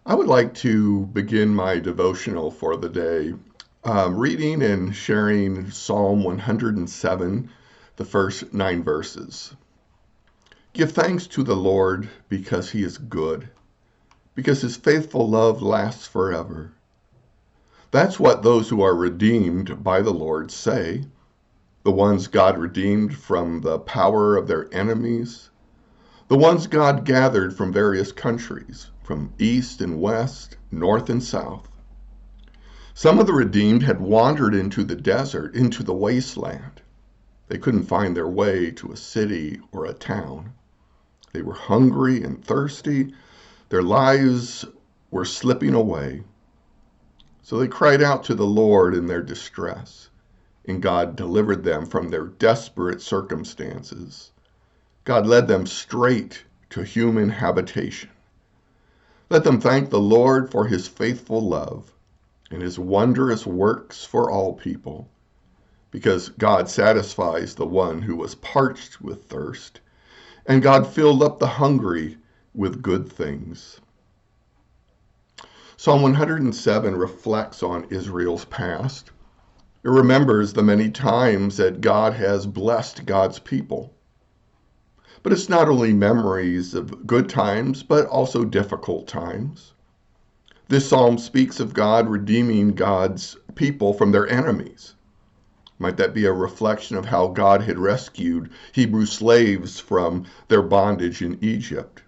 I would like to begin my devotional for the day reading and sharing Psalm 107, the first 9 verses. Give thanks to the Lord because he is good, because his faithful love lasts forever. That's what those who are redeemed by the Lord say, the ones God redeemed from the power of their enemies, the ones God gathered from various countries, from east and west, north and south. Some of the redeemed had wandered into the desert, into the wasteland. They couldn't find their way to a city or a town. They were hungry and thirsty. Their lives were slipping away. So they cried out to the Lord in their distress, and God delivered them from their desperate circumstances. God led them straight to human habitation. Let them thank the Lord for his faithful love and his wondrous works for all people, because God satisfies the one who was parched with thirst, and God filled up the hungry with good things. Psalm 107 reflects on Israel's past. It remembers the many times that God has blessed God's people. But it's not only memories of good times, but also difficult times. This psalm speaks of God redeeming God's people from their enemies. Might that be a reflection of how God had rescued Hebrew slaves from their bondage in Egypt?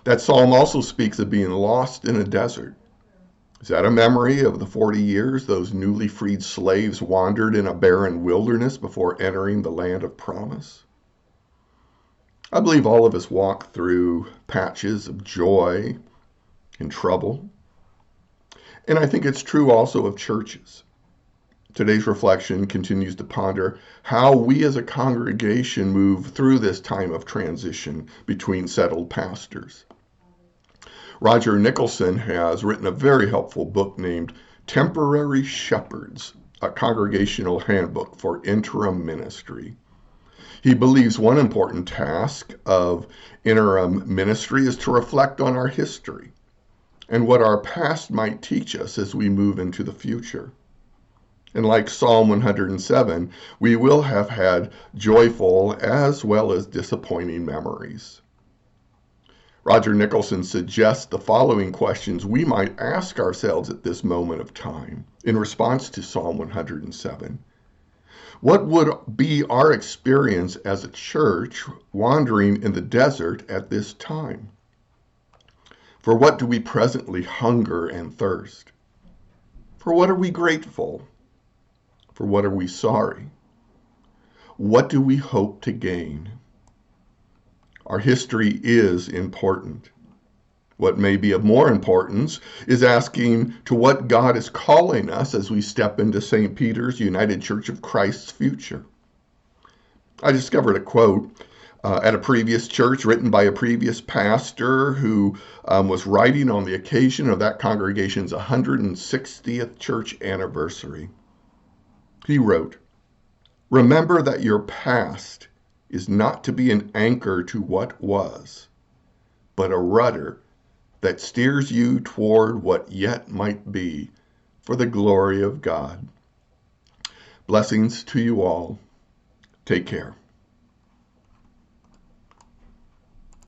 That psalm also speaks of being lost in a desert. Is that a memory of the 40 years those newly freed slaves wandered in a barren wilderness before entering the land of promise? I believe all of us walk through patches of joy and trouble. And I think it's true also of churches. Today's reflection continues to ponder how we as a congregation move through this time of transition between settled pastors. Roger Nicholson has written a very helpful book named Temporary Shepherds, a congregational handbook for interim ministry. He believes one important task of interim ministry is to reflect on our history and what our past might teach us as we move into the future. And like Psalm 107, we will have had joyful as well as disappointing memories. Roger Nicholson suggests the following questions we might ask ourselves at this moment of time in response to Psalm 107. What would be our experience as a church wandering in the desert at this time? For what do we presently hunger and thirst? For what are we grateful? For what are we sorry? What do we hope to gain? Our history is important. What may be of more importance is asking to what God is calling us as we step into St. Peter's United Church of Christ's future. I discovered a quote at a previous church written by a previous pastor who was writing on the occasion of that congregation's 160th church anniversary. He wrote, "Remember that your past is not to be an anchor to what was, but a rudder that steers you toward what yet might be for the glory of God." Blessings to you all. Take care.